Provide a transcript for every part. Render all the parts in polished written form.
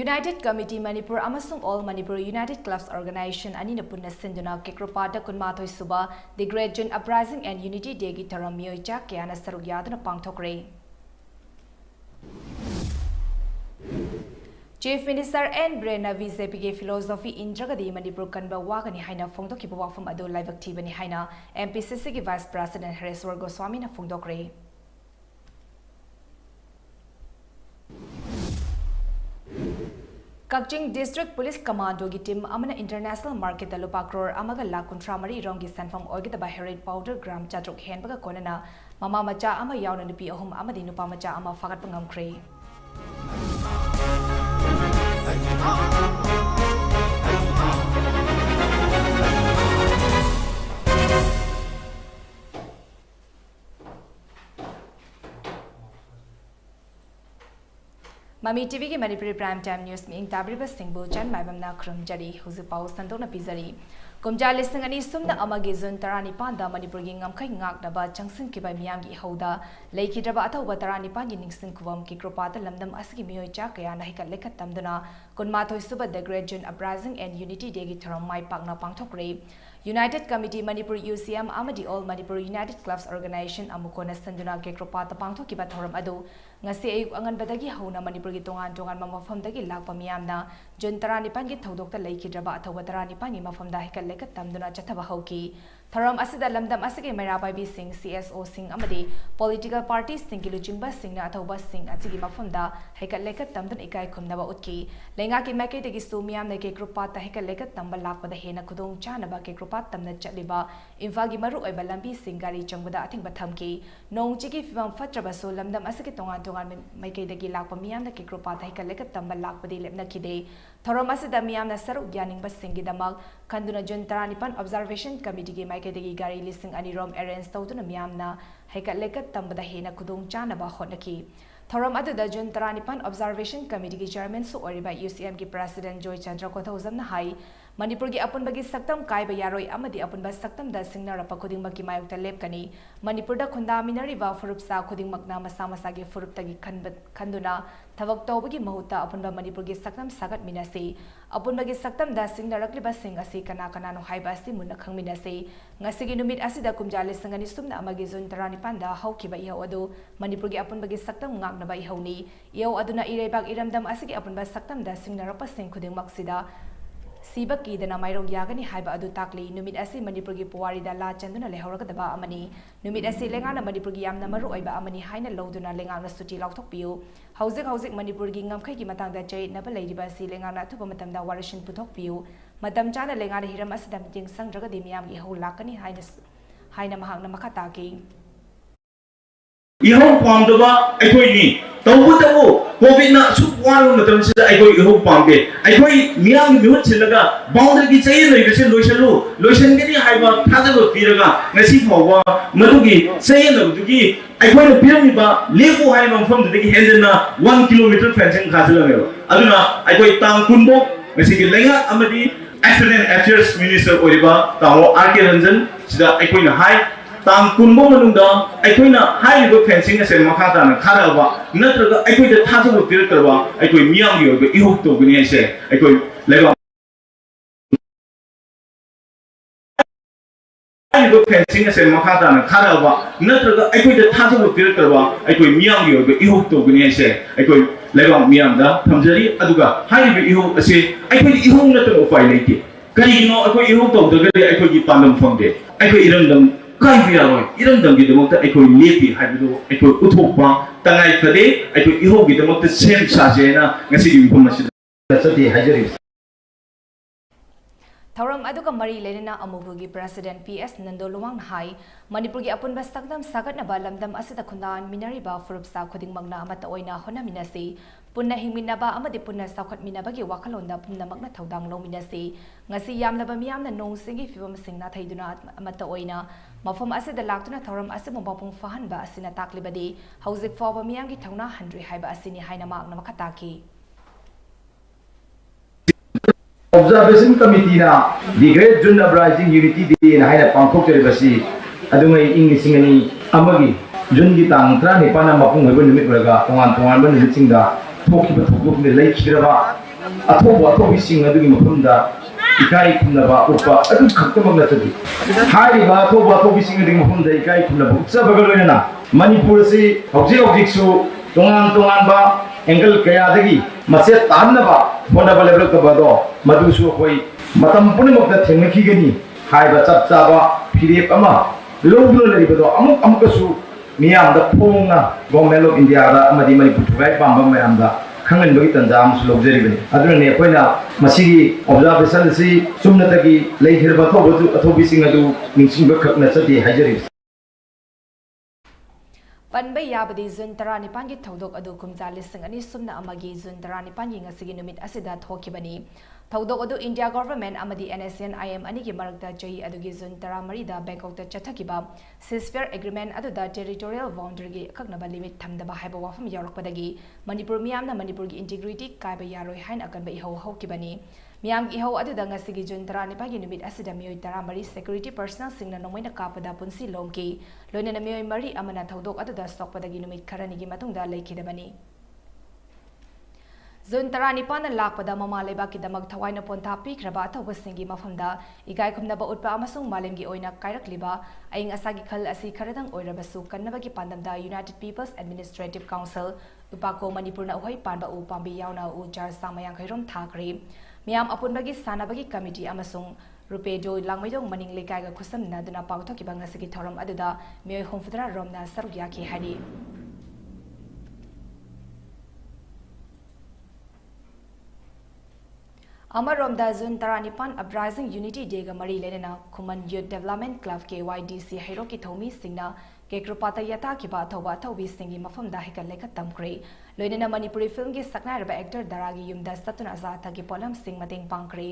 United Committee Manipur amasung All Manipur United Clubs Organization ani na punna sinduna Kekropada kunmathoi suba the Great June Uprising and Unity Day gi tharam mioicha kayana saruk yaduna pangthokre. Chief Minister N. Brena VJP philosophy indragadi Manipur kanba wagani haina phongdokiba wafam adu laibakthibani haina MPCC ki Vice President Hareswar Goswami na phongdokre. Kakching District Police Commando gi team amana international market da lupa crore amaga lakh kunthra mari rong gi sanfam oigida ba heroin powder gram chatruk henbaga konana mama macha ama yauna nupi ahum amadi nupa macha ama fagat pangamkhre. Mami TV ki Manipuri Prime Time News mi Tabriba Singbu Chan Maibamna Krum Jari Huzu Pau Santona Pizari Kumja listing ani sumna amagi zun tarani panda Manipur gi ngamkai ngak naba changsin ki bai miyam gi hoda leiki draba athawa tarani pangi ningsing kuwam ki kropata lamdam asgi miyoi cha kaya na hikat lekat tamduna kunmathoi suba the Great June Uprising and Unity Day gi tharam mai pakna pangthokre. United Committee Manipur UCM Amadi All Manipur United Clubs Organization Amukona Sanduna Kekropata Pangthoki Bathoram Adu Ngasi Ayuk Angan Badagi Hauna Manipur gi tongan Mamafamdagi Lakpa Miyamna Jun Taranipan gi Thodokta Leiki Draba Athawa Taranipan gi Mafamda Hikat Lekat Tamduna Chataba Hoki Tharam Asida Lamdam Asage Mairabai B Singh CSO Singh Amadi Political Parties Singh Luchimba Singh na Athawa Singh Atsigi Mafamda Hikat Lekat Tamdun Ikai Khumnaba Utki Lenga ki Meke Degi Sumiyam na Kekropata Hikat Lekat Tamba Lakpada Hena Kudong Chanaba Kekropata Tamna Chatliba Infagi Maru Oiba Lambi Singari Changbada Ating Bathamki Nong Chiki Fibam Fatrabaso Lamdam Asake Tongan Meke Degi Lakpa Miyam na Kekropata Hikat Lekat Tamba Lakpadi Lepna Kide Tharam Asida Miyam na Saruk Yaning Basingi Damag Kanduna Jun Taranipan Observation Committee gi Meke Degi Gari Listing Anirom Arrange Tautuna Miyam na Hikat Lekat Tambada Hena Kudong Chanaba Hotnaki Tharam Adada Jun Taranipan Observation Committee gi Chairman Su Oriba UCM gi President Joy Chandra Kothawzam na Hai Manipur gi apun bagi saktam kai ba yaroi amadi apun ba saktam da singna rapa khuding maki mayukta lepkani Manipur da khunda minari wa furup sa khuding makna masa masa gi furup tagi khanduna thabak tawbagi mahuta apun ba Manipur gi saktam sagat minase apun bagi saktam da singna rakli ba sing asi kana kana no haiba asi munna khangminase ngasi gi numit asi da kumjale sangani sumna amagi zon tarani panda hauki ba ihaw adu Manipur gi apun bagi saktam ngakna ba ihawni iyaw aduna irebak iramdam asi gi apun ba saktam da singna rapa sing khuding maksida Sibaki the Namairo Yagani Haiba Adu Takli, Numid Asi Manipurgi Puari da La Chanduna Lehoraka the Ba Amani, Numid Asi Lengana Manipurgiam Namaru Iba Amani Haina Loduna Lengana Suti Lautopio, Housing Manipurgi Ngamkaki Matang da Jay Naba Lady Basi Lengana Tupamatam da Warishin Putopio, Madam Chana Lengana Hiram Asidam Jing Sang Dragadimiam Yahu Lakani Haina Mahana Makataki. Iho Pamdaba, Equini, Tawutabu, Kovina, Suwan, Iho Pambe, Equi, Miam Mutilaga, Boundary Say, Loishalu, Loishangini Haiba, Tazago Piraga, Nasifa, Madugi, Say, Dugi, I want to Piramiba, Levo Haimam from the Hendena, 1 kilometer fencing Casalamel. Aduna, I go Tang Kumbo, Messiki Lenga, Amadi, African Affairs Minister Oriba, Tamo Arkeranjan, Sida Equina High. Tang kunbo manungda aikoina haibo fencing ase makhata na kharawa natraga aikoida thasu pir karwa aikoi miyam gi ogo ihok to gni ase aikoi leba haibo fencing ase makhata na kharawa natraga aikoida thasu pir karwa aikoi miyam gi ogo ihok to gni ase aikoi leba miyam da thamjari aduga haibo ihok ase aikoi ihok na to upai leite kari no aikoi ihok to dagari aikoi gi pandam phangde aikoi irandam Kai Viaro, Irandam Gidamota, Echo Lepi, Hydro, Echo Utopa, Tangai Kade, Echo Iho Gidamota, same Sajena, Nasi Information. That's what the Hydris. Tauram Aduka Mari Lenina Amubugi President PS Nandoluang Hai, Manipurgi Apun Bastakdam Sagat Nabalamdam Asita Kundan, Minariba, Furupsa, Kuding Magna, Mata Oina, Hona Minasi, Punna Himinaba, Amadi Punna Sakat Minabagi, Wakalonda, Punna Magna Taudang Lominasi, Ngasi Yam Labamiam, the no singing film sing not Haiduna, Mata Oina, Mafum Asida Laktuna Tauram Asimobapung Fahanba, Asina Taklibadi, Housic for Miyangi Tauna, Hundred Haiba Asini Haina Magna Makataki. Observation Committee na the Great June Uprising Unity Day na haina pangkok basi adungay Englishingani amagi June gi tang tra ni pana mapung hoiba numit raga tongan ba numit singda thoki ba thokuk ni lai khiraba ꯑꯊꯧꯕ ꯑꯊꯧꯕꯤꯁꯤꯡ ꯑꯗꯨꯒꯤ ꯃꯐꯝꯗ ꯏꯀꯥꯏ ꯈꯨꯝꯅꯕ ꯎꯠꯄ ꯑꯗꯨ ꯈꯛꯇꯃꯛ ꯅꯠꯇ꯭ꯔꯗꯤ ꯍꯥꯏꯔꯤꯕ ꯑꯊꯧꯕ ꯑꯊꯧꯕꯤꯁꯤꯡ ꯑꯗꯨꯒꯤ ꯃꯐꯝꯗ ꯏꯀꯥꯏ ꯈꯨꯝꯅꯕ ꯎꯠꯆꯕꯒ ꯂꯣꯏꯅꯅ ꯃꯅꯤꯄꯨꯔ ꯑꯁꯤ ꯍꯧꯖꯤꯛ ꯍꯧꯖꯤꯛꯁꯨ ꯇꯣꯉꯥꯟ ꯇꯣꯉꯥꯟꯕ ꯑꯦꯡꯒꯜ ꯀꯌꯥꯗꯒꯤ ꯃꯆꯦꯠ ꯇꯥꯍꯟꯅꯕ ꯍꯣꯠꯅꯕ ꯂꯦꯞꯂꯛꯇꯕꯗꯣ ꯃꯗꯨꯁꯨ ꯑꯩꯈꯣꯏ ꯃꯇꯝ ꯄꯨꯝꯅꯃꯛꯇ ꯊꯦꯡꯅꯈꯤꯒꯅꯤ ꯍꯥꯏꯕ ꯆꯞ ꯆꯥꯕ ꯐꯤꯔꯦꯞ ꯑꯃ ꯂꯧꯗꯨꯅ ꯂꯩꯕꯗꯣ ꯑꯃꯨꯛꯀꯁꯨ ꯃꯤꯌꯥꯝꯗ ꯐꯣꯡꯅ ꯒꯣꯚꯔꯟꯃꯦꯟꯠ ꯑꯣꯐ ꯏꯟꯗꯤꯌꯥꯗ ꯑꯃꯗꯤ ꯃꯅꯤꯄꯨꯔ ꯊꯨꯒꯥꯏ ꯄꯥꯝꯕ ꯃꯌꯥꯝꯗ ꯈꯪꯍꯟꯕꯒꯤ ꯇꯟꯖꯥ ꯑꯃꯁꯨ ꯂꯧꯖꯔꯤꯕꯅꯤ ꯑꯗꯨꯅꯅꯦ ꯑꯩꯈꯣꯏꯅ ꯃꯁꯤꯒꯤ ꯑꯣꯕꯖꯥꯔꯕꯦꯁꯟ ꯑꯁꯤ ꯆꯨꯝꯅꯇꯒꯤ ꯂꯩꯈꯤꯕ ꯑꯊꯧꯕꯤꯁꯤꯡ ꯑꯗꯨ ꯅꯤꯡꯁꯤꯡꯕ ꯈꯛ ꯅꯠꯆꯗꯦ ꯍꯥꯏꯖꯔꯤꯕꯁꯤ ꯄꯟꯕ ꯌꯥꯕꯗꯤ ꯖꯨꯟ 19ꯒꯤ ꯊꯧꯗꯣꯛ ꯑꯗꯨ ꯀꯨꯝꯖꯥ 2001ꯒꯤ ꯖꯨꯟ 19ꯒꯤ ꯉꯁꯤꯒꯤ ꯅꯨꯃꯤꯠ ꯑꯁꯤꯗ ꯊꯣꯛꯈꯤꯕꯅꯤ ꯊꯧꯗꯣꯛ ꯑꯗꯨ ꯏꯟꯗꯤꯌꯥ ꯒꯚꯔꯟꯃꯦꯟꯠ ꯑꯃꯗꯤ NSCN-IM ꯑꯅꯤꯒꯤ ꯃꯔꯛꯇ ꯆꯍꯤ ꯑꯗꯨꯒꯤ ꯖꯨꯟ 13ꯗ ꯕꯦꯡꯀꯣꯛꯇ ꯆꯠꯊꯈꯤꯕ ꯁꯤꯖꯐꯤꯌꯔ ꯑꯦꯒ꯭ꯔꯤꯃꯦꯟꯠ ꯑꯗꯨꯗ ꯇꯦꯔꯤꯇꯣꯔꯤꯌꯦꯜ ꯕꯥꯎꯟꯗꯔꯤꯒꯤ ꯑꯀꯛꯅꯕ ꯂꯤꯃꯤꯠ ꯊꯝꯗꯕ ꯍꯥꯏꯕ ꯋꯥꯐꯝ ꯌꯥꯎꯔꯛꯄꯗꯒꯤ ꯃꯅꯤꯄꯨꯔ ꯃꯤꯌꯥꯝꯅ ꯃꯅꯤꯄꯨꯔꯒꯤ ꯏꯟꯇꯤꯒ꯭ꯔꯤꯇꯤ ꯀꯥꯏꯕ ꯌꯥꯔꯣꯏ ꯍꯥꯏꯅ ꯑꯀꯟꯕ ꯏꯍꯧ ꯍꯧꯈꯤꯕꯅꯤ ꯃꯤꯌꯥꯝꯒꯤ ꯏꯍꯧ ꯑꯗꯨꯗ ꯉꯁꯤꯒꯤ ꯖꯨꯟ 19ꯒꯤ ꯅꯨꯃꯤꯠ ꯑꯁꯤꯗ ꯃꯤꯑꯣꯏ 13 ꯁꯦꯀ꯭ꯌꯨꯔꯤꯇꯤ ꯄꯔꯁꯅꯦꯜꯁꯤꯡꯅ ꯅꯣꯡꯃꯩꯅ ꯀꯥꯞꯄꯗ ꯄꯨꯟꯁꯤ ꯂꯣꯝꯈꯤ ꯂꯣꯏꯅꯅ ꯃꯤꯑꯣꯏ 4 ꯑꯃꯅ ꯊꯧꯗꯣꯛ ꯑꯗꯨꯗ ꯁꯣꯛꯄꯗꯒꯤ ꯅꯨꯃꯤꯠ ꯈꯔꯅꯤꯒꯤ ꯃꯇꯨꯡꯗ ꯂꯩꯈꯤꯗꯕꯅꯤ ꯖꯨꯟ 19ꯅ ꯂꯥꯛꯄꯗ ꯃꯃꯥ ꯂꯩꯕꯥꯛꯀꯤꯗꯃꯛ ꯊꯋꯥꯏꯅ ꯄꯣꯟꯊꯥ ꯄꯤꯈ꯭ꯔꯕ ꯑꯊꯧꯕꯁꯤꯡꯒꯤ ꯃꯐꯝꯗ ꯏꯀꯥꯏ ꯈꯨꯝꯅꯕ ꯎꯠꯄ ꯑꯃꯁꯨꯡ ꯃꯥꯂꯦꯝꯒꯤ ꯑꯣꯏꯅ ꯀꯥꯏꯔꯛꯂꯤꯕ ꯑꯏꯪ ꯑꯁꯥꯒꯤ ꯈꯜ ꯑꯁꯤ ꯈꯔꯗꯪ ꯑꯣꯏꯔꯕꯁꯨ ꯀꯟꯅꯕꯒꯤ ꯄꯥꯟꯗꯝꯗ ꯌꯨꯅꯥꯏꯇꯦꯗ ꯄꯤꯄꯜꯁ ꯑꯦꯗꯃꯤꯅꯤꯁꯇ꯭ꯔꯦꯇꯤꯕ ꯀꯥꯎꯟꯁꯤꯜ ꯎꯄꯥꯀꯣ ꯃꯅꯤꯄꯨꯔꯅ ꯎꯍꯩ ꯄꯥꯟꯕ ꯎ ꯄꯥꯝꯕꯤ ꯌꯥꯎꯅ ꯎ ꯆꯥꯔ 150 ꯔꯣꯝ ꯊꯥꯈ꯭ꯔꯦ ꯃꯤꯌꯥꯝ ꯑꯄꯨꯟꯕꯒꯤ ꯁꯥꯟꯅꯕꯒꯤ ꯀꯃꯤꯇꯤ ꯑꯃꯁꯨꯡ ꯔꯨꯄꯦꯗꯣ ꯂꯥꯡꯃꯩꯗꯣꯡ ꯃꯅꯤꯡ ꯂꯩꯀꯥꯏꯒ ꯈꯨꯠꯁꯝꯅꯗꯨꯅ ꯄꯥꯡꯊꯣꯛꯈꯤꯕ ꯉꯁꯤꯒꯤ ꯊꯧꯔꯝ ꯑꯗꯨꯗ ꯃꯤꯑꯣꯏ 70 ꯔꯣꯝꯅ ꯁꯔꯨꯛ ꯌꯥꯈꯤ ꯍꯥꯏꯔꯤ अमरोमदा जुन 19 अपराइजिंग यूनिटी डेगा मरी लेना Khuman youth development club KYDC हैरो की थौमी सिंगना केक्रुपाता यता की बाथौबा थौबी सिंगी मफमदा हेकल लेखा तमक्रे लोइनेना मणिपुरी फिल्म की सकनारबा एक्टर दरागी युमदा सतुन अजाता की पोलम सिंग मतेंग पांक्रे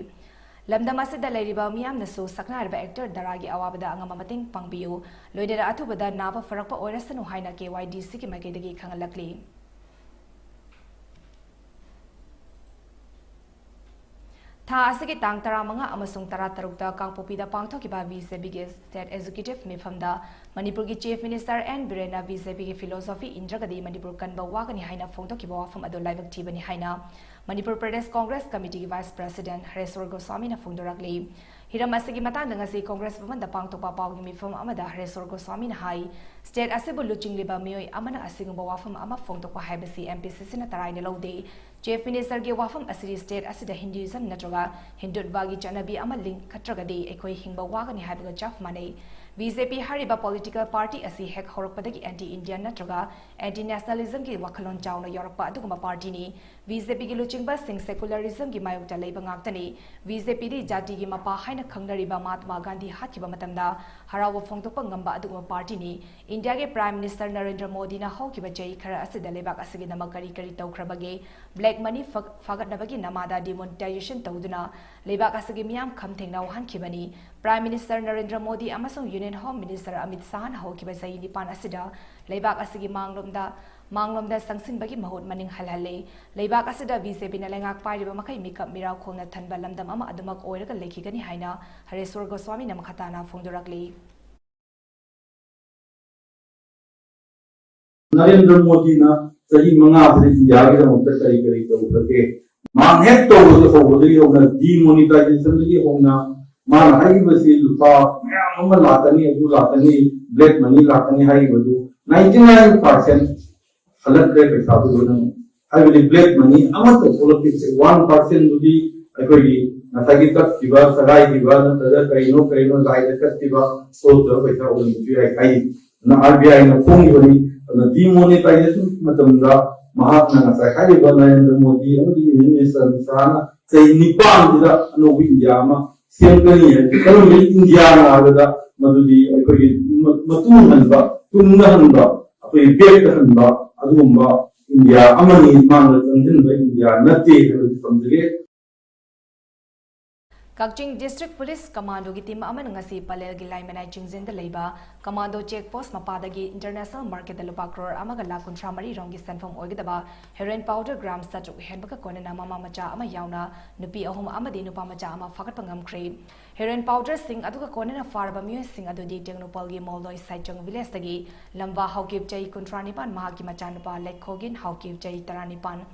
लमदम असिदा लेरिबा मियामनसु सकनारबा एक्टर दरागी अवाबदा अंगम मतेंग पांगबियु लोइनेना अथुबदा नाबा फरकपा ओइरसनु हाइना KYDC की माइकेदगी खंगलकली था असिगे तांग 15 अमसुंग 16 कांगपोपीदा पांगथोकिबा BJP के स्टेट एग्जीक्यूटिव मिफमदा मणिपुर की चीफ मिनिस्टर एन बिरेना BJP की फिलोसॉफी इंद्रगदी मणिपुर कनबा वागनी हाइना फोंगथोकिबा वाफम अदो लाइवक थीबनी हाइना मणिपुर प्रदेश कांग्रेस कमिटी की वाइस प्रेसिडेंट हरेश्वर गोस्वामी ना फोंदोरकली हिरम असिगे मतंग ngasi कांग्रेस भवन दा पांगथोपा पावगी मिफम अमदा हरेश्वर गोस्वामी ना हाई स्टेट असिबु लुचिंगलिबा मियोय अमना असिगुबा वाफम अमा फोंगथोपा हाइबसी MPCC ना तराइने लौदे चीफ मिनिस्टर के वाफम असरी स्टेट असिदा हिंदुइज्म नत्रगा हिंदुत्वागी चनबी अमा लिंक खत्रगदी एखोय हिंगबा वागनी हाइबगा चाफ माने BJP हरिबा पॉलिटिकल पार्टी असि हेक हौरकपदगी एंटी इंडियन नत्रगा एंटी नेशनलिज्म की वखलोन चावना यौरकपा अदुगमा पार्टी नि BJP की लुचिंगबा सिंग सेकुलरिज्म की मायोक्ता लेबा ngaktani BJP दी जाति की मपा हाइना खंगनरिबा महात्मा गांधी हाकिबा मतमदा हराव फोंगतोपा ngamba अदुगमा पार्टी नि इंडिया के प्राइम मिनिस्टर नरेंद्र मोदी ना हौकिबा चई खरा असिदा लेबाक असिगे नमक करी करी तौखरबगे ब्लैक मनी फागतनबगी नमादा डिमोनेटाइजेशन तौदुना लेबाक असिगे मियाम खमथेंगना वहानखिबनी प्राइम मिनिस्टर नरेंद्र मोदी अमसुंग union home minister Amit Shah ना हौकिबा चई निपान असिदा लेबाक असिगे मांगलोमदा संगसिनबगी महुत मनिंग हलहले लेबाक असिदा BJP ना लेंगाक पाइरिबा मखै मिकप मिराव खोलना थनबा लमदम अमा अदुमक ओइरगा लेखिगनी हाइना हरेश्वर गोस्वामी ना मखताना फोंदोरकली नरेंद्र मोदी ना सही मंगा से इंडिया के दमकता करी करी तौबगे मान हेक तौबगे होबदगी होना डिमोनेटाइजेशन लगी होना मान हाइबसी लुपा मयाम अमा लातनी अदु लातनी ब्लैक मनी लातनी हाइबदु 99% अलग दे पैसा दुन हाइबली ब्लैक मनी अमा तो पॉलिटिक्स 1% दुदी अखोगी नसागी तक्तिबा सगाई दिबा नतदा कइनो लाइद तक्तिबा सो तो पैसा ओन जुय काई ना RBI ना फोंगिबनी डिमोनेटाइजेशन मतमदा महात्मा नसा हाइबा नरेंद्र मोदी अमदी यूनियन मिनिस्टर साना चै निपान दिदा अनोबी इंडिया मा सेमकनी कलम इंडिया ना आगदा मदुदी अखोगी मतुन हनबा तुमना हनबा अखोई बेक हनबा अदुगुंबा इंडिया अमनी मान संजनबा इंडिया नते हबदी समजगे कक्चिंग डिस्ट्रिक्ट पुलिस कमांडो की टीम अमन ngasi palel gi lai manai chingzen da leiba commando check post मपादगी इंटरनेशनल मार्केट दा लुपा करोड़ अमगा लाख 13 रोंगी सनफम ओइगदबा हेरोइन पाउडर ग्राम सचुक हेनबका कोनना ममा मचा अमा यावना नुपी अहुम अमदी नुपा मचा अमा फगतपा ngamkhre हेरोइन पाउडर सिंग अदुगा कोनना फारबा मियो सिंग अदुदी टेक्नोपॉल गी मोलदोय साइचंग विलेज तगी लंबा हाउकिप चई 19 महा की मचा नुपा लेखोगिन हाउकिप चई 19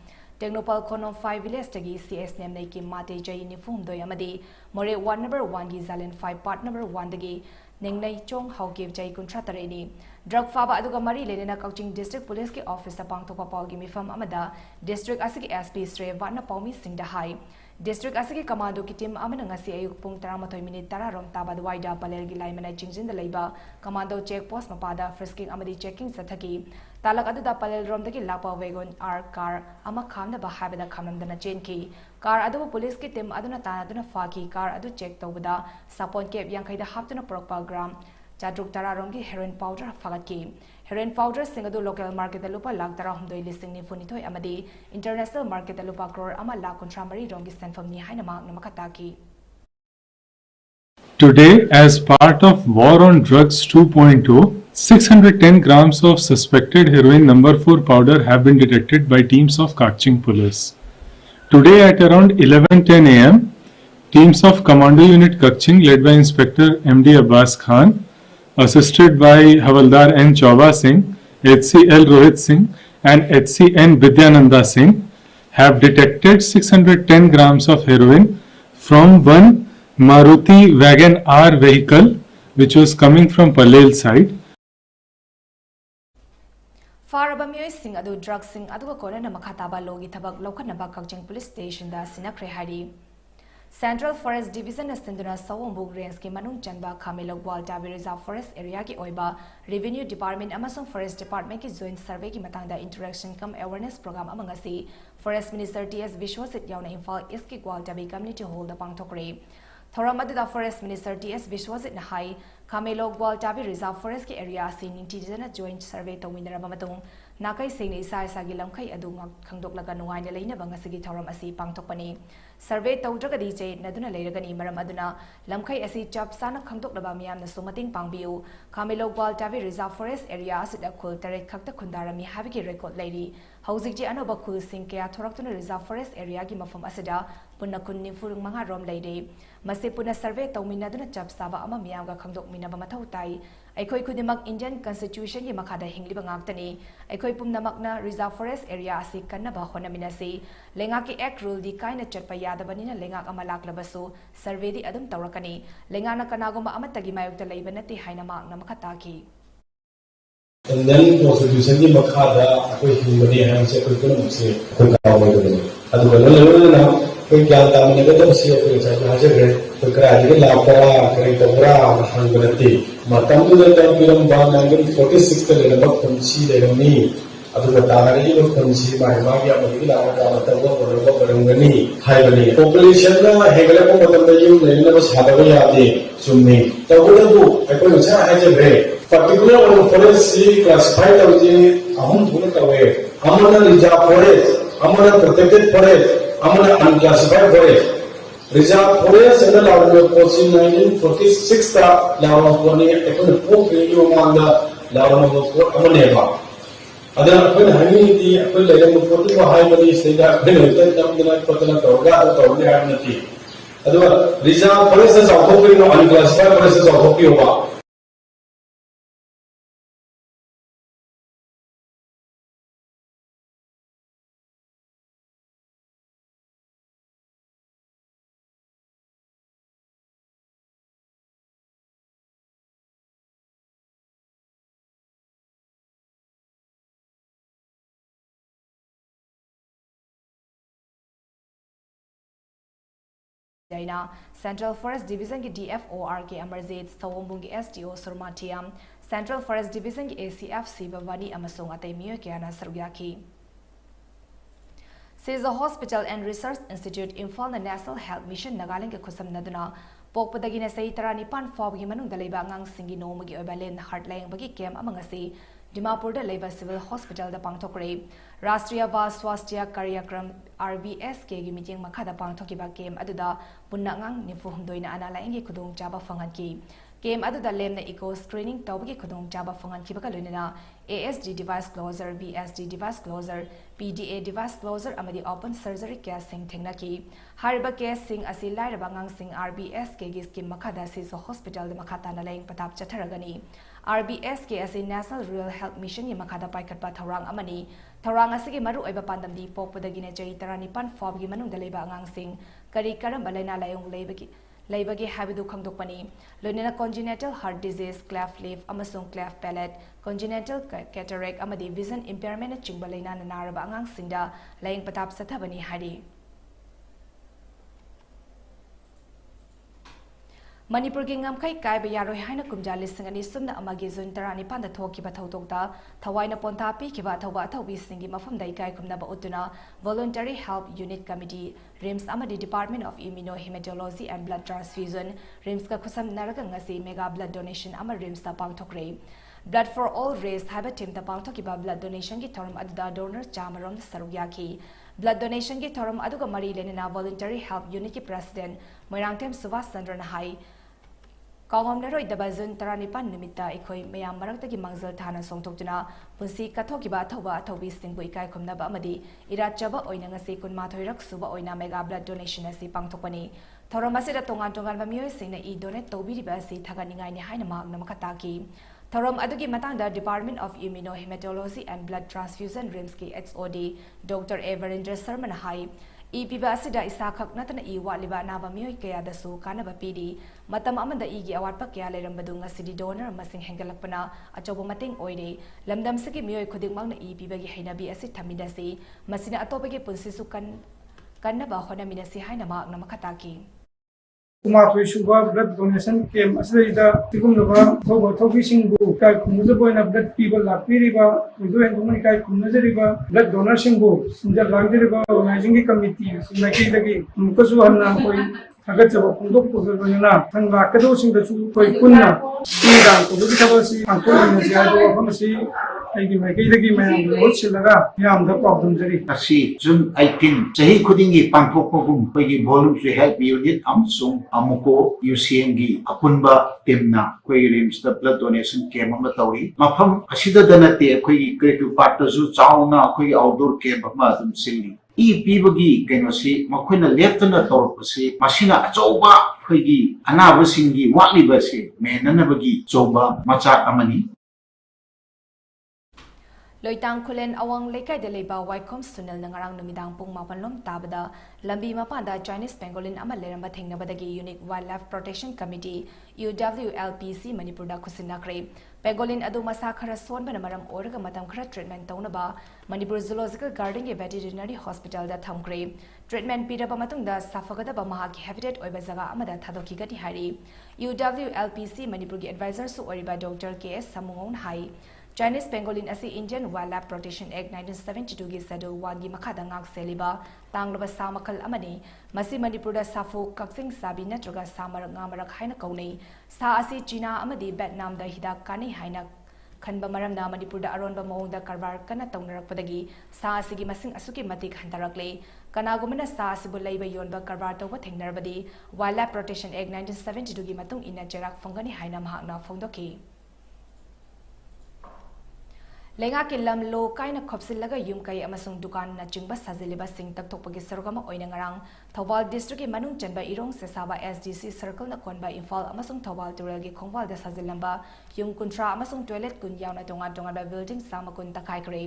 Technopal Konom 5 Village Tagi CS Name Naki Mate Jay Nifum Doyamadi, More 1 number 1 Gizalin 5 part number 1 Dagi, Ningnay Chong How Give Jay Contratarani. Drug Faba Aduga Mari Lena Couching District Police Office Pang Topapal Gimi from Amada, District Asiki SP Stray Vana Pomi Sing the High. District Asiki Commando Kitim Amanangasi Ayuk Pung Taramatoy Minute Tararom Tabad Waida Palergi Limana Chingin the Labor, Commando Check Post Mapada, Frisking Amadi Checking Sataki, Talak Adu Palel Rom the Lapa Wagon R car, Amakam the Bahabada Kamam the Chenki, Car Adu Police Kitim Aduna Tanaduna Faki, Car Adu Check Tobada, Sapon Cape Yankai the Haptuna Program, Chadruk Tararongi heroin powder Fagaki. Heroin powder singadu local market lupa lag tara humdoi listing ni funitoy amadi international market lupa crore ama lag kontramari rongi stand from ni haina mak namakataki. Today, as part of War on Drugs 2.0, 610 grams of suspected heroin number 4 powder have been detected by teams of Kaching police. Today at around 11:10 am, teams of Commando Unit Kaching led by Inspector MD Abbas Khan, assisted by Havaldar N. Chauba Singh, HCL Rohit Singh and HCN Vidyananda Singh have detected 610 grams of heroin from one Maruti Wagon R vehicle which was coming from Palel side. Farabamyoy Singh adu drug Singh adu kona na makataba logi tabak lokanaba Kaching police station da sinakre hari. Central Forest Division Astinduna Sawambug Range ki Manung Chanba Kamilok Walta Reserve Forest Area ki Oiba Revenue Department Amazon Forest Department ki joint survey ki matangda interaction cum awareness program amangasi Forest Minister TS Vishwasit yauna Imphal East ki Walta Bay Community Hall da pangthokre. Thoramadida Forest Minister TS Vishwasit na hai Kamilok Walta Reserve Forest ki area si ningtijana joint survey tawinaraba matung Nakai Singh isa isa gilamkai adu khangdoklaga nungai na leina bangasigi thoram asi pangthokpani. Survey tawdraga DJ naduna leiragani maram aduna lamkai asi chap sana khangdoklaba miyam na sumating pangbiu Kamilok Waltavi Reserve Forest area asida khul tare khakta khundarami habiki record leiri hauzik ji anoba khul sing kya thoraktuna Reserve Forest area gi mafam asida punna kunni furung manga rom leiri masi punna survey tawminaduna chap saba ama miyam ga khangdok minaba mathau tai Aikoi kudimak Indian Constitution ki makada hingliba ngagtani aikoi pumnamakna Reserve Forest area asi kannaba honaminasi lenga ki act rule di kaina chatpa yadabanina lenga amalaklabasu survey di adum tawrakani lenga na kanagoma amatagi mayukta leiba nati haina mak namakataki Indian Constitution ki makada akoi hingbani hamse koi kunamse koi kawai gadani adu galala koi gyan tamane gadam se koi chaja hajagre koi kradi ke lapara koi tabra hangbati Matam tu dah bilang bahan 1946 ke dalam kunci dalam ni, atau bertahan ini kunci mahkamah yang bagi lah ada tahu berapa ni, hai bani. Population lah, hegala pun matam tahu ni, ni bos hada ni ada, sumni. Tahu dah tu, aku macam aja ber. Particular orang forest classify tahu je, amun pun tahu. Amun reserve forest, amun protected forest, amun unclassified forest. Reserve Forest and the law of 1946 law of one economic video on the law of Amaneva. Other when Hamidi, Apple, put to a high money, say that when I tell them that Patana Toga or Hamati. Other Reserve Forests are hoping on unclassified forests of Hokiova. Central Forest Division ki DFOR ke Amarjit Sawambung ki STO Surmatiam Central Forest Division ki ACFC Bavani amasung atay miyo kaya na sarugyaki. Seiza Hospital and Research Institute Imphal na National Health Mission nagaling ke kusam na duna pokpadagi na sa itaranipan fawagi manung dalayba ngang singi no magi obalin heartlayang bagi kem amangasi Dimapur da Labor Civil Hospital da pangthokre Rastriya Va Swasthya Karyakram RBS ke gi meeting makada pangthokiba kem aduda punna ngang nifu humdoi na anala ingi kudung jaba fangan ki Game aduda lemna eco screening tawbagi khudong chaba fangan kibaka loinana ASD device closer, VSD device closer, PDA device closer amadi open surgery case sing thengnaki. Hariba case sing asi lairaba ngang sing RBS ke scheme makada siso hospital de makata na laing patap chatharagani. RBS ke asi National Rural Health Mission ni makada paikatpa thorang amani. Thorang asigi maru oiba pandamdi pokpodagina chai taranipan fob gi manung daleba ngang sing kari karamba laina layong Laibagi habidu khangdokpani loinena congenital heart disease, cleft lip amasung cleft palate, congenital cataract amadi vision impairment chingba laina naraba angang singda laying patap sathabani hari. Manipur gi ngamkai kai ba yaroi haina kumja lising ani sumna amagi zun tarani panda thoki ba thotokta thawaina ponta pi kiba thoba thobi singi mafam dai kai kumna ba utuna voluntary help unit committee RIMS amadi Department of Immunohematology and Blood Transfusion RIMS ka khusam naraga ngasi mega blood donation ama RIMS ta pangthokre Blood for all raised haba team ta pangthokiba blood donation gi thorum aduda donor chamarom sarugyaki blood donation gi thorum aduga mari lenina voluntary help unit ki president Moirangtem Subhas Chandra Nahai Kawam naroi dabazun taranipan nimita ikoi mayam maragtagi mangzal thana songtokjuna punsi kathokiba thoba thobi singbu ikai khumnaba amadi irachaba oina ngasi kunma thoirak suba oina mega blood donation asi pangthokpani thoramasida tongan tongan bamioi singna I donate tobiriba asi thaganingai ni haina mak namakataki Thorom adugi matangda Department of Immunohematology and Blood Transfusion RIMS ki XOD Dr. Everindra Sharma Nahai Ipiba asida isa khak natana I waliba naba mioi kaya dasu kanaba pidi matam amanda igi awatpa kaya leirambadu ngasidi donor masing hengalakpana achobo mating oide lamdam sigi mioi khudingmang na ipiba gi hainabi asi thamidasi masina atopagi punsisu kannaba honaminasi hainama namakataki Kumathoi Suba blood donation camp asida tigumnaba thoba thobi singbu kai kumujabona blood people lapiriba udo engumani kai kumujariba blood donor singbu sinja langjariba organizing committee sinaki dagi mukasu hanna koi agachaba pundok pugana thangla kado singdasu koi kunna ida ko bi tabasi angkoni nasi ado famasi aigi mai dagi mai hochilaga yamda problem jari asi June 18 chahi khudingi pangthokpagum koigi voluntary help unit amsung amuko UCM gi apunba temna koi RIMS da blood donation camp ama tauri mafam asida danate koi creative part ju chauna koi outdoor camp ama dum silli I pibagi kenosi makoina leptana torpasi masina achoba koigi anabasingi waklibasi menanabagi choba macha amani Loitang kulen awang lekai de leba Waikom Sunel nangarang numidang pung mapanlom tabada lambi mapanda Chinese pangolin ama leramba thengnabadagi Unique Wildlife Protection Committee UWLPC Manipur da khusinakre pangolin adu masa khara sonbana maram oraga matam khara treatment taunaba Manipur Zoological Garden ge veterinary hospital da thamkre treatment piraba matungda safagada ba mahaki habitat oiba jaga amada thadoki gati hari UWLPC Manipur ge advisor su oriba Dr. KS Samungong hai Chinese pangolin asi Indian Wildlife Protection Act 1972 gi Schedule 1 gi makhada ngak seliba tanglaba samakal amani masi Manipur da safu kaksing sabi natraga samar ngamarak haina kaunei sa asi China amadi Vietnam da hidak kani haina khanba maramna Manipur da aronba mawngda karbar kana tawnarakpadagi sa asigi masing asuki matik hantarakle kanagumana sa asibu leiba yonba karbar tawba thengnarbadi Wildlife Protection Act 1972 gi matung ina cherak fangani haina mahakna phongdoki Lenga ke lam lo kaina khopsilaga yum kai amasung dukan na chingba sajeliba sing takthokpagi sarugama oina ngarang Thobal district ke manung chanba irong sesaba SDC circle na konba Imphal amasung Thobal tural gi khongwal da sajelamba yum kuntra amasung toilet kun yauna tonga tonga ba building sama kun takai kre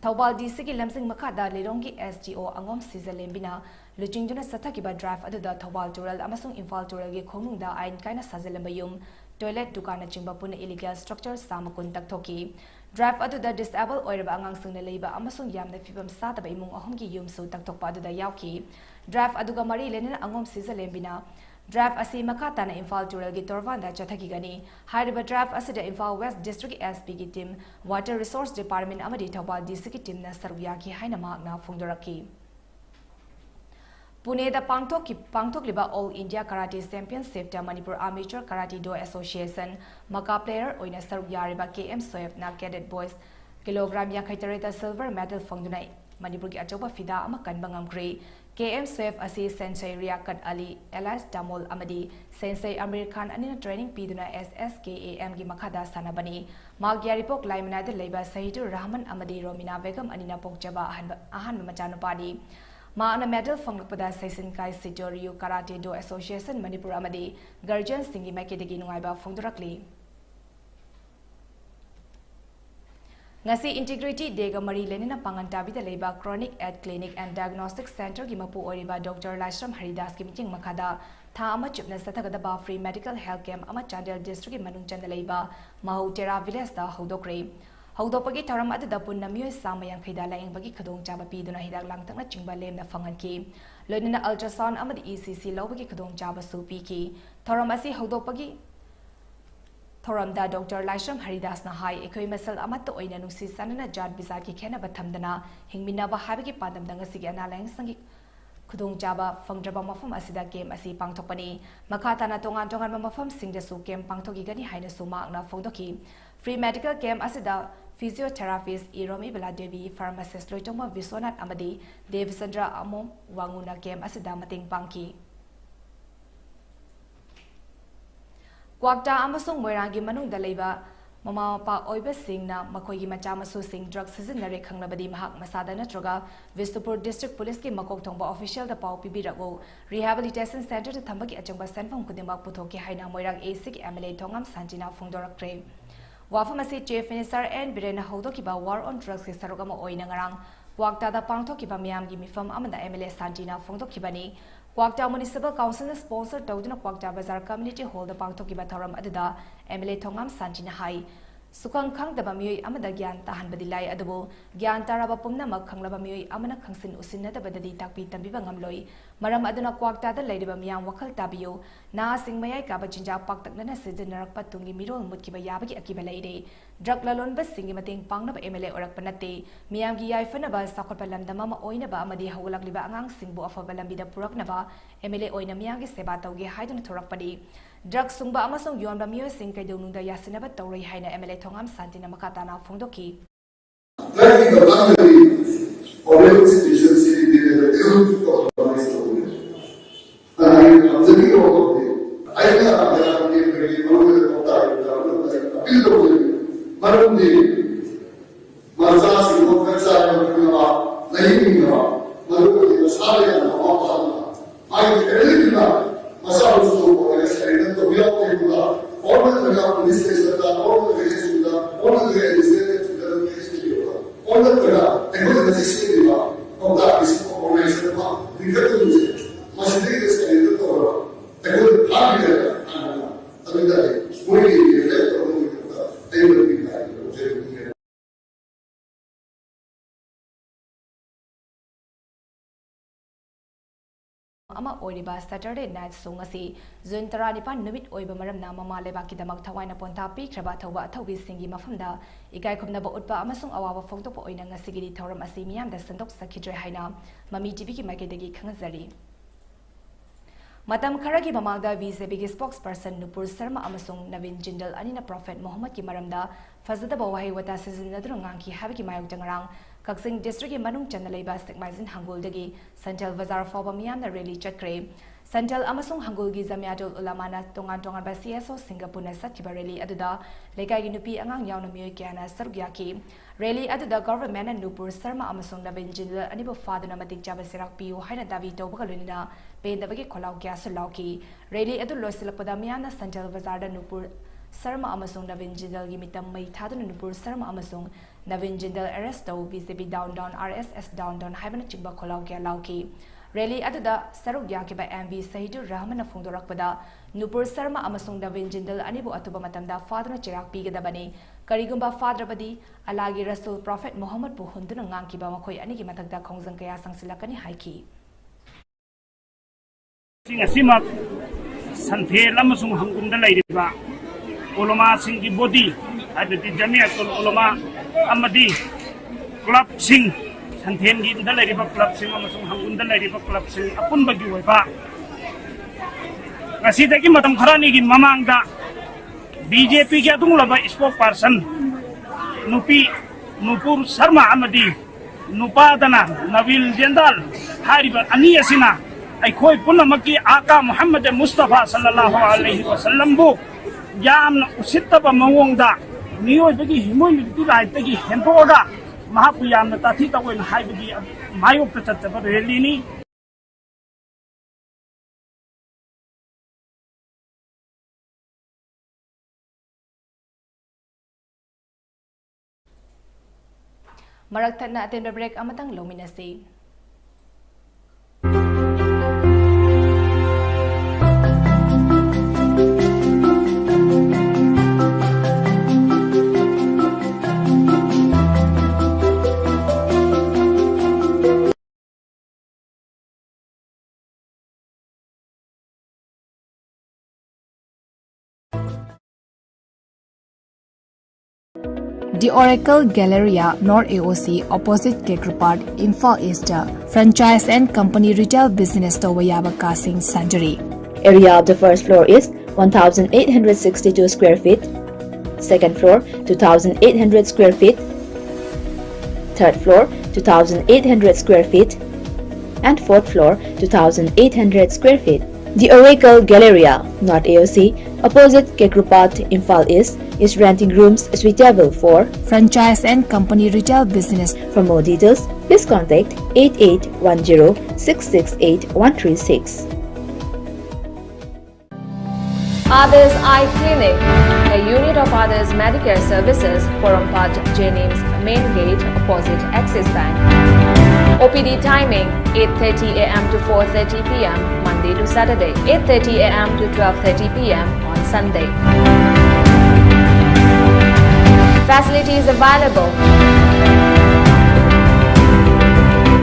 Thobal DC ki lamsing makada lerong gi SDO angom sijalembina luchingduna sathaki ba drive aduda Thobal tural amasung Imphal tural gi khonung da ain kaina sajelamba yum toilet dukan na chingba puna illegal structure sama kun taktoki Drive aduda disabled oiraba angang sungna leiba amasung yamna fibam sataba imung ahomgi yumsu takthokpa aduda yauki drive aduga mari lenena angom sijalembina drive asi makata na Imphal tural gi torvanda chathaki gani hariba drive asida Imphal West District SP gi team Water Resource Department amadi Thobal DC ki team na saruyaki haina makna phongdoraki Pune da pangthokliba All India Karate Championship da Manipur Amateur Karate Do Association maka player oina saruk yariba KM Soyep na cadet boys kilogram 53 silver medal phongdunai Manipur ki achoba fida ama kanbangam gray KM Swift asi Sensei Riakat Ali Elias Damol amadi Sensei Amir Khan anina training piduna SSKAM gi makhada sanabani Magyari pok laimana de leba Sahidur Rahman amadi Romina Begum anina pokjaba ahan machanupadi Maana medal fanglupada Saisin Kai Sitoriu Karate Do Association Manipur amadi Guardian Singi Makidigi Nuaiba Fongdurakli Ngasi Integrity Dega Mari Lenina Pangantabi the Leba Chronic Ad Clinic and Diagnostic Center Gimapu Oriba Dr. Lashram Haridas Kimching Makada Tha Ama Chupna Satagada Free Medical Health Camp Ama Chandel District Manung Chandaleba Mahu Tera Village da Hodokre Hodopagi Taram Adda Punna Mui Samayang Khida Laing Bagi Kadong Chaba Piduna Hidak Langtang Chingba Lem na Fanganki Lenina Ultrasound Amad ECC Lobagi Kadong Chaba Supiki Taramasi Hodopagi Thoramda Dr. Lashram Haridas na hai ekoi masal amat to oina nusi sanana jad bisa ki khena bathamdana hingmina ba habiki padam danga sigi analang sangi khudong jaba fangdraba mafam asida game asi pangthokpani makata na tongan tongan mafam singda su game pangthoki gani haina su mak na fogdoki free medical camp asida physiotherapist Iromi Baladevi pharmacist loitoma Viswanat amadi Devisandra Amom wanguna game asida mating pangki Kwakta amasung moirangi manung dalaiba mama pa oiba singna makoigi macha masu sing drug sizinare khanglabadi mahak masada natroga Vistupur district police ki makok thongba official da pau pibirago rehabilitation center da thambagi achangba sanfam kudima puthoki haina moirang A6 MLA thongam sanjina phongdorakre wafamasi chief minister and birena hodoki ba war on drugs ki sarogama oina ngarang kwakta da pangthoki ba miam gi mifam amanda MLA sanjina phongdoki bani Kwakta Municipal Council sponsor Tawduna Kwakta Bazar Community Hall the Pangtoki Bataram Adada, MLA Tongam Sanjina Hai. Sukang Kang the Bamui Amada Gyan Tahan Badilai Adabo, Gyan Taraba Pumna Kanglaba Mui Amana Kangsin Usina the Badadi Takpi Tambibangam Loi, Maram Aduna Kwakta the Lady Bamian Wakal Tabio, Na Sing Maya Kabachinja Paktakana Season Patungi Miro Mutkiba Yabaki Akiba Lady, Drug Lalon Basingi Mating Pangna MLA or Panate, Miamgi Ifanaba Sakopalam the Mama Oinaba Amadi Hawalak Liba Angang Singbo of Balambida Puraknava, MLA Oina Miangi Sebatogi Haidon Torakpadi. Drug Sungba Amasong Yon Bamio Sing Kaidununda Yasinaba Tori Haina MLA Tongam Santina Makatana Fongdoki. Like the country, already situations in the and I am the new of I am very Marundi Mazasi, Mofesa, Laimina, Marundi, Salia, I am Masaru to we are all the police station, all the races, all the all the and what the city of that is organization. We get to use it. Must take this kind of door. I would have it. I mean, that we they will be back. Ama Oriba Saturday night sungasi Zuntara Nipan Numit Oiba Maramna Mama Lebaki the Maktawana Pontapi Krabatawa Tobi Singi Mafunda Ikai Kumnaba Utpa Amasung Awa Fongtopo Oinanga Sigidi Toram Asimiam the Sandok Sakidre Haina Mami Tiviki Makidegi Kangazari Matam Karagi Mamada VCBG spokesperson Nupur Sarma Amasung Navin Jindal Anina Prophet Muhammad Kimaramda Fazada Bawahi Wata Season Nadrunganki Habiki Mayok Jangarang Kaksing District Manung Chanaleba Stigmazin Hangul Dagi Santal Bazar Foba Miana Rally Chakre Santal Amasung Hangulgi Zamiatul Ulamana Tongan Tongan Basiaso Singapore Sakiba Rally Aduda Lega Ginupi Angang Yauna Muykiana Sargyaki Rally Aduda Government and Nupur Sarma Amasung Navin Jindal Anibo Faduna Matik Jabasirak Pio Haina Davi Tobakalunina Pain the Bagi Kolau Gasulauki Rally Adu Losilapodamiana Santal Bazar Nupur Sarma Amasung Navin Jindal Gimitam Mai Tadun Nupur Sarma Amasung Navin Jindal Arresto VCB Down RSS Down Haibana Chimba Kolau Lauki Rally Aduda Sarugyaki by MV Sahidur Rahman Fungdorakpada Nupur Sarma Amasung Navin Jindal Anibu Atuba Matamda Father Chirak Pigadabani Karigumba Father Badi Alagi Rasul Prophet Muhammad Buhundun Ngankiba Makoi Aniki Matagda Kongzankaya Sangsilakani Haiki Sima Santhe Lamasung Hangunda Ladiba Ulama Singi Bodi Abiti Jamiatul Ulama Amadi Club Sing Santhen Gin the Ladiba Club Sing Amasung Hangunda Ladiba Club Sing Apun Bagiweba Nasitaki Matam Karani Gin Mamanga BJP Gatung Laba spokesperson Nupi Nupur Sarma Amadi नुपादना Naveel जेंदल हारिबा अनि असिना अखोई पुनमकी आका मुहम्मद मुस्तफा सल्लल्लाहु अलैहि वसल्लम बु यामना उसित्तबा मवोंगदा मियोबगी humanity राइटगी हेंपोगा महापु यामना ताथि तवैन हाइबगी मायोक चच्चब रेलीनी Marak thana atin break amatang lominasi. The Oracle Galleria, Nord AOC, opposite Kekrupad, Imphal East, franchise and company retail business to Wayaba Casing Surgery. Area of the first floor is 1,862 square feet, second floor 2,800 square feet, third floor 2,800 square feet, and fourth floor 2,800 square feet. The Oracle Galleria, North AOC, opposite Kekrupat, Imphal East, is renting rooms suitable for franchise and company retail business. For more details, please contact 8810-668-136. Others Eye Clinic, a unit of Others Medicare Services, Porampaj Jennings Main Gate, opposite Axis Bank. OPD timing 8:30 a.m. to 4:30 p.m. Monday to Saturday, 8:30 a.m. to 12:30 p.m. on Sunday. Facilities available: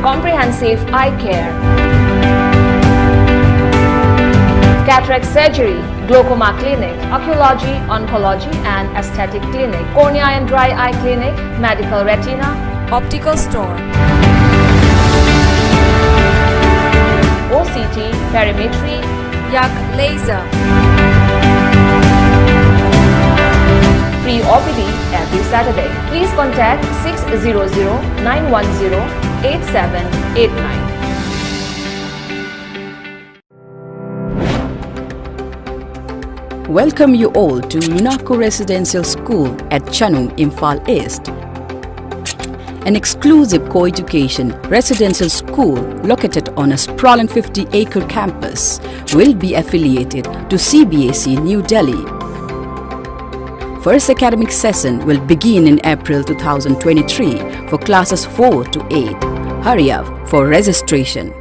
comprehensive eye care, cataract surgery, glaucoma clinic, oncology, oncology and aesthetic clinic, cornea and dry eye clinic, medical retina, optical store, OCT, perimetry, yak laser. Free OPD every Saturday. Please contact 600-910-8789. Welcome you all to Lunako Residential School at Chanung, Imphal East. An exclusive co-education residential school located on a sprawling 50-acre campus will be affiliated to CBSE New Delhi. First academic session will begin in April 2023 for classes 4 to 8. Hurry up for registration.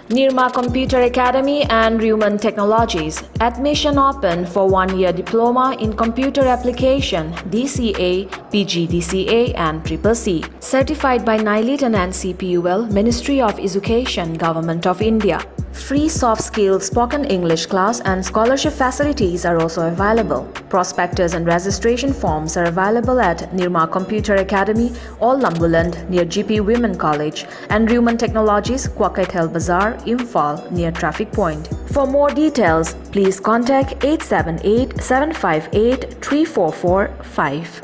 Nirma Computer Academy and Human Technologies. Admission open for 1-year diploma in computer application, DCA, PGDCA and CCC. Certified by NILIT and NCPUL, Ministry of Education, Government of India. Free soft skills spoken English class and scholarship facilities are also available. Prospectus and registration forms are available at Nirma Computer Academy, All Lambuland near GP Women College, and Human Technologies, Kwakaitel Bazaar, Imphal near Traffic Point. For more details, please contact 878-758-3445.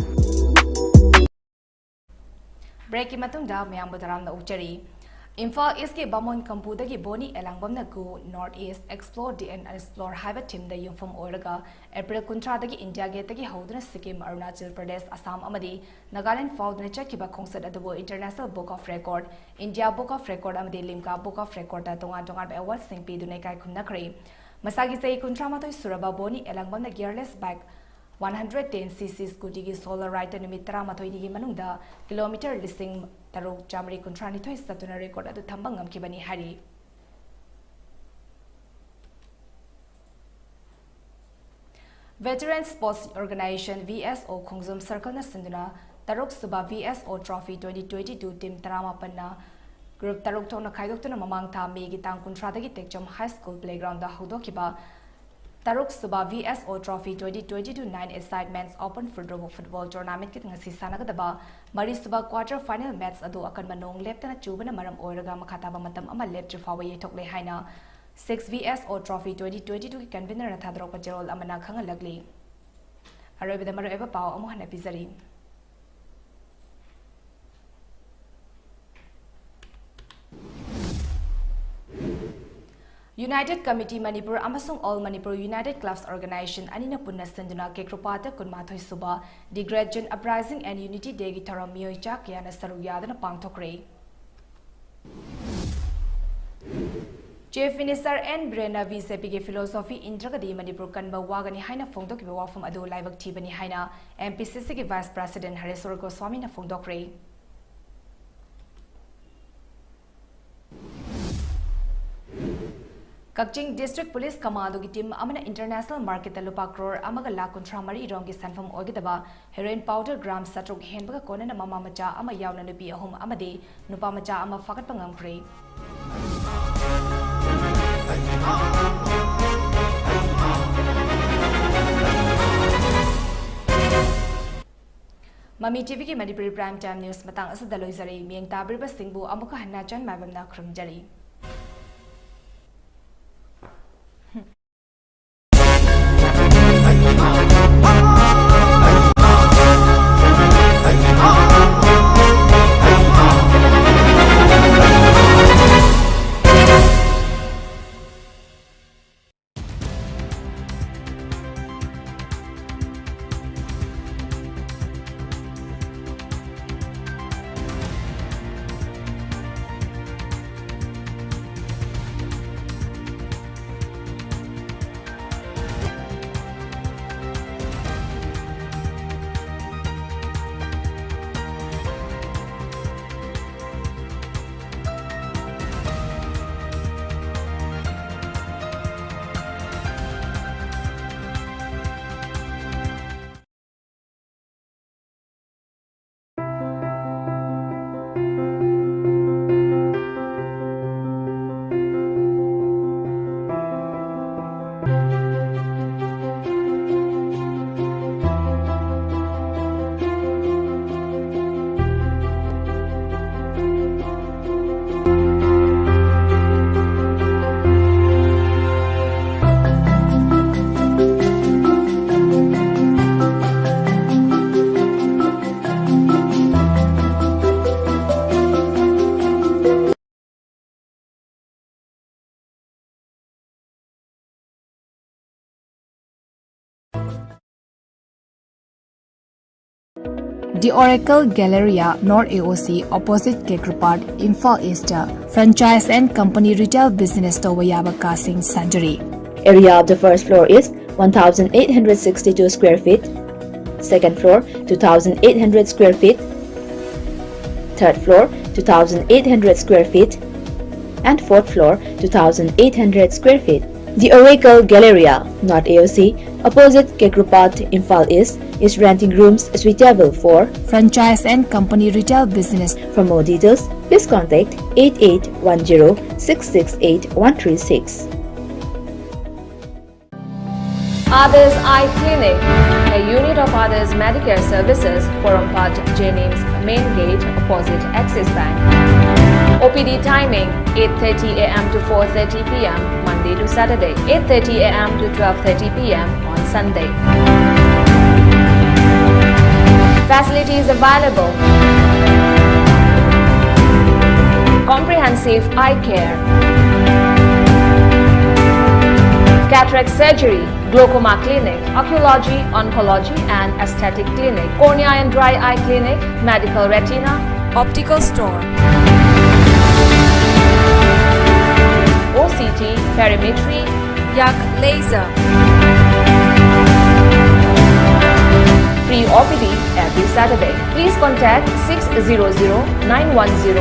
Break matungda mayang butaram na uchari. Imphal East ke Bamon Kampudagi Boni Elangbam na ku North East Explore the and Explore Highway Team da Yumfam Oraga April Kuntradagi India Gate gi Haudna Sikkim Arunachal Pradesh Assam Amadi Nagaland Faudna Chakiba Kongsa Adabo International Book of Record India Book of Record Amadi Limca Book of Record da Tongan Tongan Award Sing Pi Dunai Kai Kumnakri Masagi Sei Kuntramatoi Suraba Boni Elangbam na gearless bike 110cc scooty gi solar ride nimit 13 ni manungda kilometer listing taruk jamri kuntrani thoi satuna record adu thambang amkibani hari Veteran Sports Organization VSO Khongjom Circle na sinduna taruk suba VSO Trophy 2022 team 18 na group taruk thona khaidok tuna mamang tha me gi tang kuntra dagi tekchom high school playground da hodokiba Taruk Suba VSO Trophy 2022 9-a-side men's open football tournament kit ngasi sanagadaba Mari Suba quarter final match adu akan manong leptana chubana maram oiraga makhataba matam ama leptri fawa yethokle haina 6 VSO Trophy 2022 convener na thadrok pajerol amana khangalagli Arabida maro eba paw amu hana pizari United Committee Manipur amasung All Manipur United Clubs Organization anina punna senduna kekrupata kunmathoi suba the Great June Uprising and Unity Day gi tharam mioi cha kyana saru yadana pangthokre. Chief Minister N. Brena VCP ke philosophy intragadi Manipur kanba wagani haina phongdok ki wafam adu laibak thibani haina MPCC ki Vice President Hareswar Goswami na phongdokre. Kakching District Police Commando ki team amana international market lupa crore amaga lakh kunthra mari rong ki sanfam ogidaba heroin powder gram satrok henbaga kona na mama macha ama yawna nupi ahum amadi nupa macha ama fakat pangamkhre. Mami TV ki Manipuri Prime Time News matang asada loizari mieng tabriba singbu amuka hanna chan mabamna khrum jari. The Oracle Galleria, North AOC, opposite Kekrupad, Imphal East, franchise and company retail business to Wayaba Casing Surgery. Area of the first floor is 1,862 square feet. Second floor, 2,800 square feet. Third floor, 2,800 square feet. And fourth floor, 2,800 square feet. The Oracle Galleria, North AOC, opposite Kekrupad, Imphal East, is renting rooms suitable for franchise and company retail business. For more details, please contact 8810-668-136. Others Eye Clinic, a unit of Others Medicare Services, Porompat Jennings Main Gate, opposite Axis Bank. OPD timing 8:30 a.m. to 4:30 p.m. Monday to Saturday, 8:30 a.m. to 12:30 p.m. on Sunday. Facilities available: comprehensive eye care, cataract surgery, glaucoma clinic, oncology, oncology and aesthetic clinic, cornea and dry eye clinic, medical retina, optical store, OCT, perimetry, yak laser. Free OPD every Saturday. Please contact 600-910